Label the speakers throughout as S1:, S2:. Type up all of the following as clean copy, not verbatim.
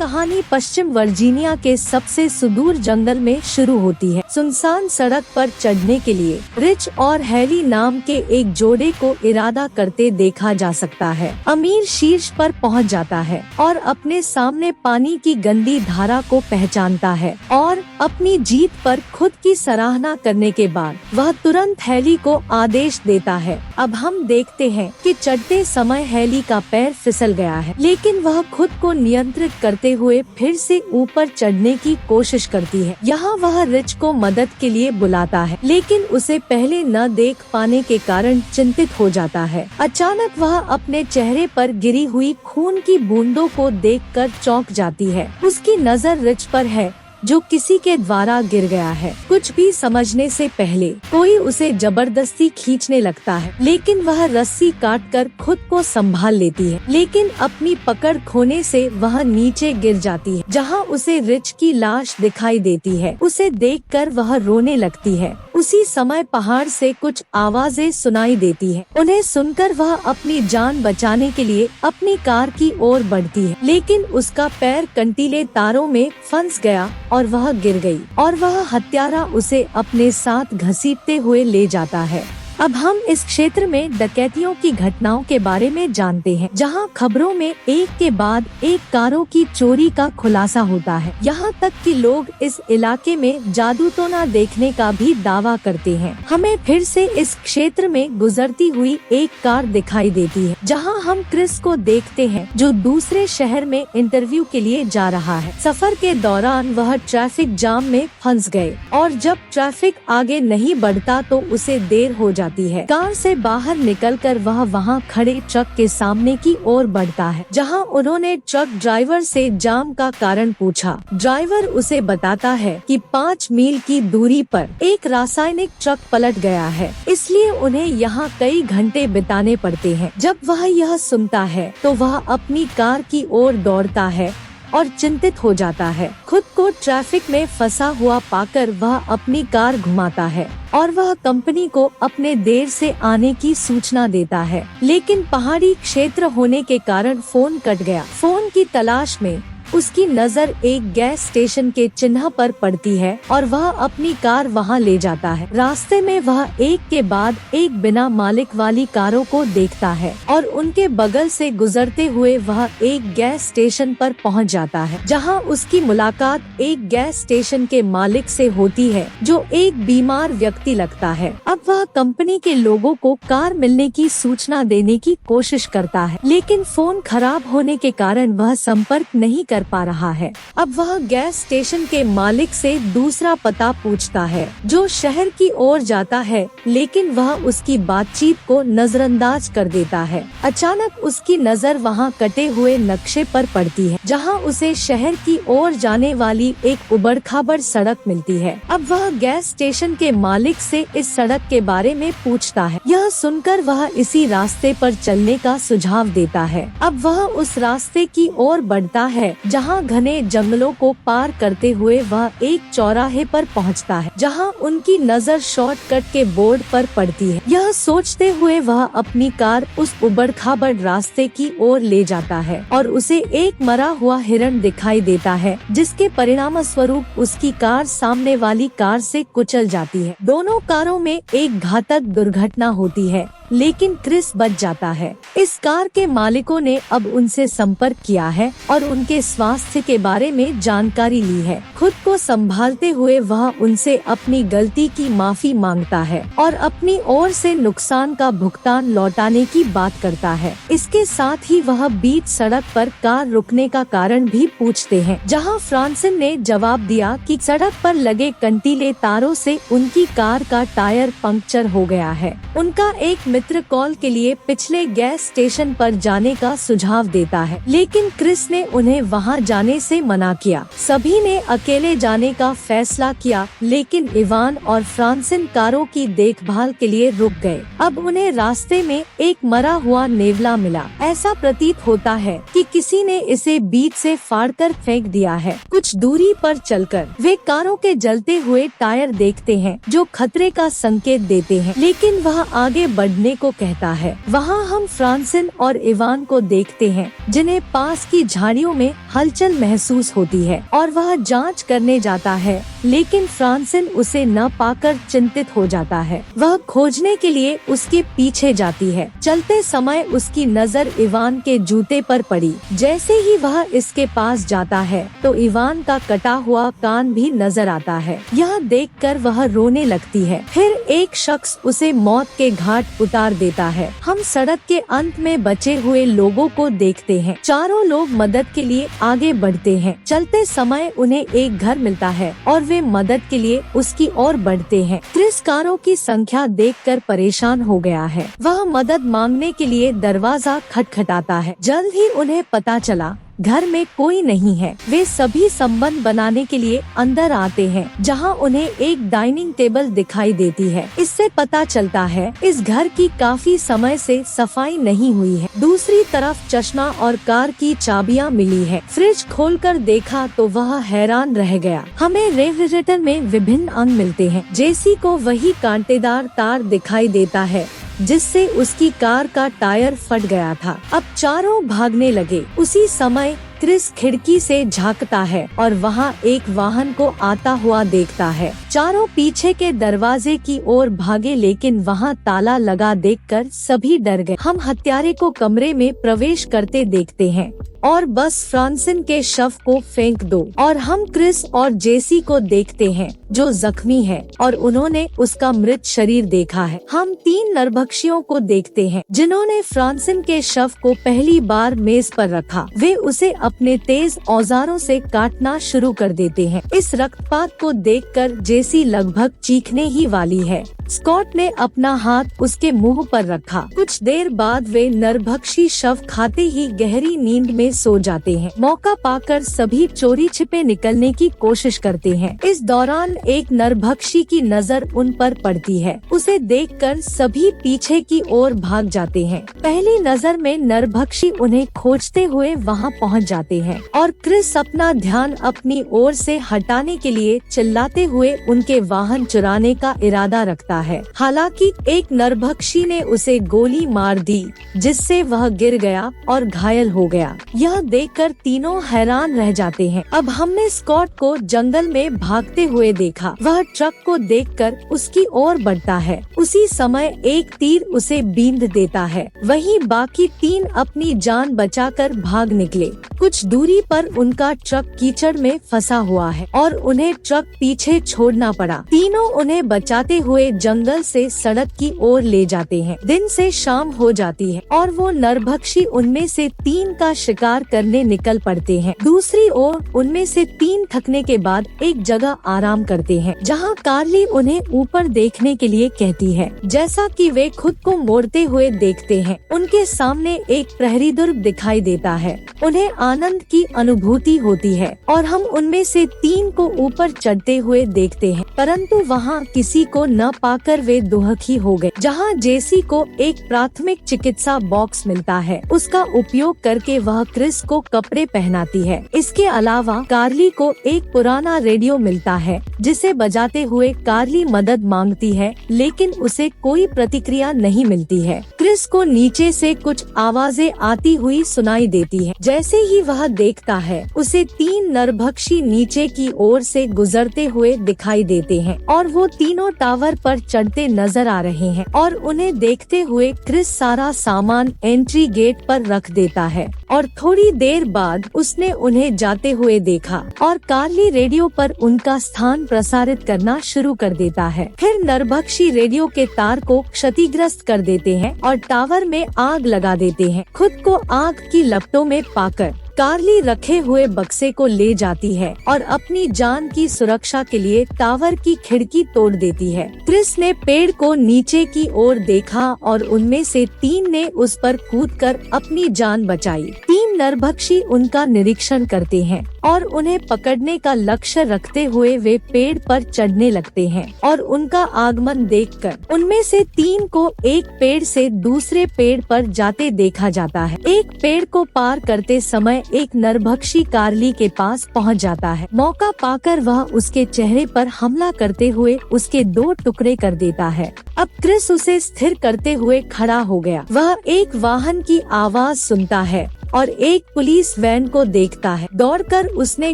S1: कहानी पश्चिम वर्जीनिया के सबसे सुदूर जंगल में शुरू होती है। सुनसान सड़क पर चढ़ने के लिए रिच और हैली नाम के एक जोड़े को इरादा करते देखा जा सकता है। अमीर शीर्ष पर पहुंच जाता है और अपने सामने पानी की गंदी धारा को पहचानता है और अपनी जीत पर खुद की सराहना करने के बाद वह तुरंत हैली को आदेश देता है। अब हम देखते हैं कि चढ़ते समय हैली का पैर फिसल गया है, लेकिन वह खुद को नियंत्रित करते हुए फिर से ऊपर चढ़ने की कोशिश करती है। यहाँ वह रिच को मदद के लिए बुलाता है, लेकिन उसे पहले न देख पाने के कारण चिंतित हो जाता है। अचानक वह अपने चेहरे पर गिरी हुई खून की बूंदों को देखकर चौंक जाती है। उसकी नजर रिच पर है जो किसी के द्वारा गिर गया है। कुछ भी समझने से पहले कोई उसे जबरदस्ती खींचने लगता है, लेकिन वह रस्सी काटकर खुद को संभाल लेती है। लेकिन अपनी पकड़ खोने से वह नीचे गिर जाती है, जहां उसे रिच की लाश दिखाई देती है। उसे देखकर वह रोने लगती है। उसी समय पहाड़ से कुछ आवाजें सुनाई देती है। उन्हें सुनकर वह अपनी जान बचाने के लिए अपनी कार की ओर बढ़ती है, लेकिन उसका पैर कंटीले तारों में फंस गया और वह गिर गई और वह हत्यारा उसे अपने साथ घसीटते हुए ले जाता है। अब हम इस क्षेत्र में डकैतियों की घटनाओं के बारे में जानते हैं, जहां खबरों में एक के बाद एक कारों की चोरी का खुलासा होता है। यहाँ तक कि लोग इस इलाके में जादू टोना देखने का भी दावा करते हैं। हमें फिर से इस क्षेत्र में गुजरती हुई एक कार दिखाई देती है, जहां हम क्रिस को देखते हैं जो दूसरे शहर में इंटरव्यू के लिए जा रहा है। सफर के दौरान वह ट्रैफिक जाम में फंस गए और जब ट्रैफिक आगे नहीं बढ़ता तो उसे देर हो जाती है। कार से बाहर निकलकर वह वहां खड़े ट्रक के सामने की ओर बढ़ता है, जहां उन्होंने ट्रक ड्राइवर से जाम का कारण पूछा। ड्राइवर उसे बताता है कि 5 मील की दूरी पर एक रासायनिक ट्रक पलट गया है, इसलिए उन्हें यहाँ कई घंटे बिताने पड़ते हैं। जब वह यह सुनता है तो वह अपनी कार की ओर दौड़ता है और चिंतित हो जाता है। खुद को ट्रैफिक में फंसा हुआ पाकर वह अपनी कार घुमाता है और वह कंपनी को अपने देर से आने की सूचना देता है, लेकिन पहाड़ी क्षेत्र होने के कारण फोन कट गया। फोन की तलाश में उसकी नजर एक गैस स्टेशन के चिन्ह पर पड़ती है और वह अपनी कार वहां ले जाता है। रास्ते में वह एक के बाद एक बिना मालिक वाली कारों को देखता है और उनके बगल से गुजरते हुए वह एक गैस स्टेशन पर पहुंच जाता है, जहां उसकी मुलाकात एक गैस स्टेशन के मालिक से होती है जो एक बीमार व्यक्ति लगता है। अब वह कंपनी के लोगों को कार मिलने की सूचना देने की कोशिश करता है, लेकिन फोन खराब होने के कारण वह संपर्क नहीं कर पा रहा है। अब वह गैस स्टेशन के मालिक से दूसरा पता पूछता है जो शहर की ओर जाता है, लेकिन वह उसकी बातचीत को नजरअंदाज कर देता है। अचानक उसकी नजर वहां कटे हुए नक्शे पर पड़ती है, जहां उसे शहर की ओर जाने वाली एक उबड़-खाबड़ सड़क मिलती है। अब वह गैस स्टेशन के मालिक से इस सड़क के बारे में पूछता है। यह सुनकर वह इसी रास्ते पर चलने का सुझाव देता है। अब वह उस रास्ते की ओर बढ़ता है जहां घने जंगलों को पार करते हुए वह एक चौराहे पर पहुंचता है, जहां उनकी नजर शॉर्टकट के बोर्ड पर पड़ती है। यह सोचते हुए वह अपनी कार उस उबड़-खाबड़ रास्ते की ओर ले जाता है और उसे एक मरा हुआ हिरण दिखाई देता है, जिसके परिणाम स्वरूप उसकी कार सामने वाली कार से कुचल जाती है। दोनों कारों में एक घातक दुर्घटना होती है, लेकिन क्रिस बच जाता है। इस कार के मालिकों ने अब उनसे संपर्क किया है और उनके स्वास्थ्य के बारे में जानकारी ली है। खुद को संभालते हुए वह उनसे अपनी गलती की माफी मांगता है और अपनी ओर से नुकसान का भुगतान लौटाने की बात करता है। इसके साथ ही वह बीच सड़क पर कार रुकने का कारण भी पूछते हैं, जहां फ्रांसिन ने जवाब दिया कि सड़क पर लगे कंटीले तारों से उनकी कार का टायर पंक्चर हो गया है। उनका एक मित्र कॉल के लिए पिछले गैस स्टेशन पर जाने का सुझाव देता है, लेकिन क्रिस ने उन्हें वहां जाने से मना किया। सभी ने अकेले जाने का फैसला किया, लेकिन इवान और फ्रांसिन कारों की देखभाल के लिए रुक गए। अब उन्हें रास्ते में एक मरा हुआ नेवला मिला। ऐसा प्रतीत होता है कि किसी ने इसे बीच से फाड़कर फेंक दिया है। कुछ दूरी पर चलकर वे कारों के जलते हुए टायर देखते हैं, जो खतरे का संकेत देते हैं, लेकिन वह आगे बढ़ने को कहता है। वहाँ हम फ्रांसिन और इवान को देखते हैं, जिन्हें पास की झाड़ियों में हलचल महसूस होती है और वह जांच करने जाता है, लेकिन फ्रांसिन उसे न पाकर चिंतित हो जाता है। वह खोजने के लिए उसके पीछे जाती है। चलते समय उसकी नजर इवान के जूते पर पड़ी। जैसे ही वह इसके पास जाता है तो इवान का कटा हुआ कान भी नजर आता है। यह देखकर वह रोने लगती है। फिर एक शख्स उसे मौत के घाट उतार देता है। हम सड़क के अंत में बचे हुए लोगों को देखते हैं। चारों लोग मदद के लिए आगे बढ़ते हैं। चलते समय उन्हें एक घर मिलता है और वे मदद के लिए उसकी ओर बढ़ते हैं। क्रिस कारों की संख्या देखकर परेशान हो गया है। वह मदद मांगने के लिए दरवाजा खटखटाता है। जल्द ही उन्हें पता चला घर में कोई नहीं है। वे सभी संबंध बनाने के लिए अंदर आते हैं, जहां उन्हें एक डाइनिंग टेबल दिखाई देती है। इससे पता चलता है इस घर की काफी समय से सफाई नहीं हुई है। दूसरी तरफ चश्मा और कार की चाबियां मिली है। फ्रिज खोलकर देखा तो वह हैरान रह गया। हमें रेफ्रिजरेटर में विभिन्न अंग मिलते हैं। जेसी को वही कांटेदार तार दिखाई देता है जिससे उसकी कार का टायर फट गया था। अब चारों भागने लगे। उसी समय क्रिस खिड़की से झांकता है और वहाँ एक वाहन को आता हुआ देखता है। चारों पीछे के दरवाजे की ओर भागे, लेकिन वहाँ ताला लगा देखकर सभी डर गए। हम हत्यारे को कमरे में प्रवेश करते देखते हैं और बस फ्रांसिन के शव को फेंक दो। और हम क्रिस और जेसी को देखते हैं जो जख्मी है और उन्होंने उसका मृत शरीर देखा है। हम 3 नरभक्षियों को देखते हैं जिन्होंने फ्रांसिन के शव को पहली बार मेज पर रखा। वे उसे अपने तेज औजारों से काटना शुरू कर देते हैं। इस रक्तपात को देखकर जेसी लगभग चीखने ही वाली है। स्कॉट ने अपना हाथ उसके मुंह पर रखा। कुछ देर बाद वे नरभक्षी शव खाते ही गहरी नींद में सो जाते हैं। मौका पाकर सभी चोरी छिपे निकलने की कोशिश करते हैं। इस दौरान एक नरभक्षी की नजर उन पर पड़ती है। उसे देखकर सभी पीछे की ओर भाग जाते हैं। पहली नजर में नरभक्षी उन्हें खोजते हुए वहां पहुंच जाते हैं और क्रिस अपना ध्यान अपनी ओर से हटाने के लिए चिल्लाते हुए उनके वाहन चुराने का इरादा रखता है। हालांकि एक नरभक्षी ने उसे गोली मार दी जिससे वह गिर गया और घायल हो गया। यह देखकर तीनों हैरान रह जाते हैं। अब हमने स्कॉट को जंगल में भागते हुए देखा। वह ट्रक को देखकर उसकी ओर बढ़ता है। उसी समय एक तीर उसे बींध देता है। वहीं बाकी 3 अपनी जान बचाकर भाग निकले। कुछ दूरी पर उनका ट्रक कीचड़ में फंसा हुआ है और उन्हें ट्रक पीछे छोड़ना पड़ा। तीनों उन्हें बचाते हुए जंगल से सड़क की ओर ले जाते हैं। दिन से शाम हो जाती है और वो नरभक्षी उनमें से 3 का शिकार करने निकल पड़ते हैं। दूसरी ओर उनमें से 3 थकने के बाद एक जगह आराम करते हैं, जहां कार्ली उन्हें ऊपर देखने के लिए कहती है। जैसा कि वे खुद को मोड़ते हुए देखते हैं, उनके सामने एक प्रहरी दुर्ग दिखाई देता है। उन्हें आनंद की अनुभूति होती है और हम उनमें से 3 को ऊपर चढ़ते हुए देखते हैं, परंतु वहाँ किसी को न पाकर वे दुखी हो गए। जहाँ जेसी को एक प्राथमिक चिकित्सा बॉक्स मिलता है, उसका उपयोग करके वह क्रिस को कपड़े पहनाती है। इसके अलावा कार्ली को एक पुराना रेडियो मिलता है जिसे बजाते हुए कार्ली मदद मांगती है, लेकिन उसे कोई प्रतिक्रिया नहीं मिलती है। क्रिस को नीचे से कुछ आवाजें आती हुई सुनाई देती है। जैसे ही वह देखता है, उसे 3 नरभक्षी नीचे की ओर से गुजरते हुए दिखाई देते हैं और वो तीनों टावर पर चढ़ते नजर आ रहे हैं और उन्हें देखते हुए क्रिस सारा सामान एंट्री गेट पर रख देता है और थोड़ी देर बाद उसने उन्हें जाते हुए देखा और कार्ली रेडियो पर उनका स्थान प्रसारित करना शुरू कर देता है। फिर नरभक्षी रेडियो के तार को क्षतिग्रस्त कर देते हैं और टावर में आग लगा देते हैं। खुद को आग की लपटों में पाकर कार्ली रखे हुए बक्से को ले जाती है और अपनी जान की सुरक्षा के लिए टावर की खिड़की तोड़ देती है। क्रिस ने पेड़ को नीचे की ओर देखा और उनमें से 3 ने उस पर कूदकर अपनी जान बचाई। 3 नरभक्षी उनका निरीक्षण करते हैं और उन्हें पकड़ने का लक्ष्य रखते हुए वे पेड़ पर चढ़ने लगते हैं और उनका आगमन देखकर उनमें से 3 को एक पेड़ से दूसरे पेड़ पर जाते देखा जाता है। एक पेड़ को पार करते समय एक नरभक्षी कार्ली के पास पहुंच जाता है। मौका पाकर वह उसके चेहरे पर हमला करते हुए उसके 2 टुकड़े कर देता है। अब क्रिस उसे स्थिर करते हुए खड़ा हो गया। वह एक वाहन की आवाज सुनता है और एक पुलिस वैन को देखता है। दौड़कर उसने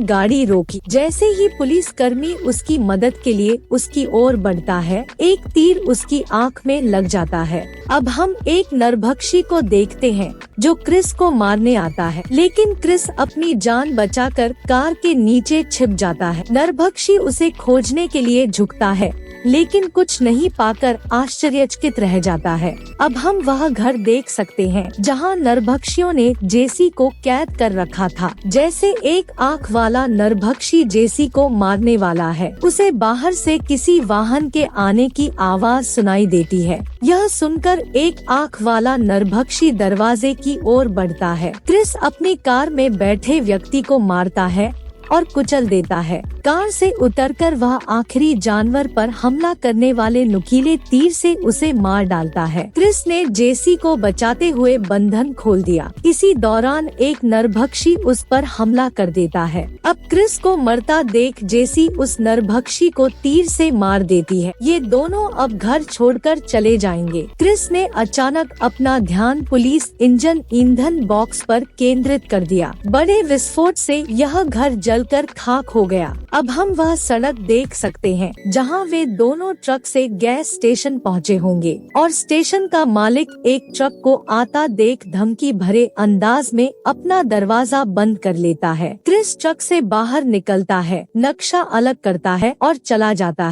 S1: गाड़ी रोकी। जैसे ही पुलिस कर्मी उसकी मदद के लिए उसकी ओर बढ़ता है, एक तीर उसकी आंख में लग जाता है। अब हम एक नरभक्षी को देखते हैं जो क्रिस को मारने आता है, लेकिन क्रिस अपनी जान बचाकर कार के नीचे छिप जाता है। नरभक्षी उसे खोजने के लिए झुकता है, लेकिन कुछ नहीं पाकर आश्चर्यचकित रह जाता है। अब हम वह घर देख सकते हैं जहां नरभक्षियों ने जेसी को कैद कर रखा था। जैसे एक आंख वाला नरभक्षी जेसी को मारने वाला है, उसे बाहर से किसी वाहन के आने की आवाज सुनाई देती है। यह सुनकर एक आंख वाला नरभक्षी दरवाजे की ओर बढ़ता है। क्रिस अपनी कार में बैठे व्यक्ति को मारता है और कुचल देता है। कार से उतरकर वह आखिरी जानवर पर हमला करने वाले नुकीले तीर से उसे मार डालता है। क्रिस ने जेसी को बचाते हुए बंधन खोल दिया। इसी दौरान एक नरभक्षी उस पर हमला कर देता है। अब क्रिस को मरता देख जेसी उस नरभक्षी को तीर से मार देती है। ये दोनों अब घर छोड़कर चले जाएंगे। क्रिस ने अचानक अपना ध्यान पुलिस इंजन ईंधन बॉक्स पर केंद्रित कर दिया। बड़े विस्फोट से यह घर जलकर खाक हो गया। अब हम वह सड़क देख सकते हैं जहां वे दोनों ट्रक से गैस स्टेशन पहुंचे होंगे और स्टेशन का मालिक एक ट्रक को आता देख धमकी भरे अंदाज में अपना दरवाजा बंद कर लेता है। क्रिस ट्रक से बाहर निकलता है, नक्शा अलग करता है और चला जाता है।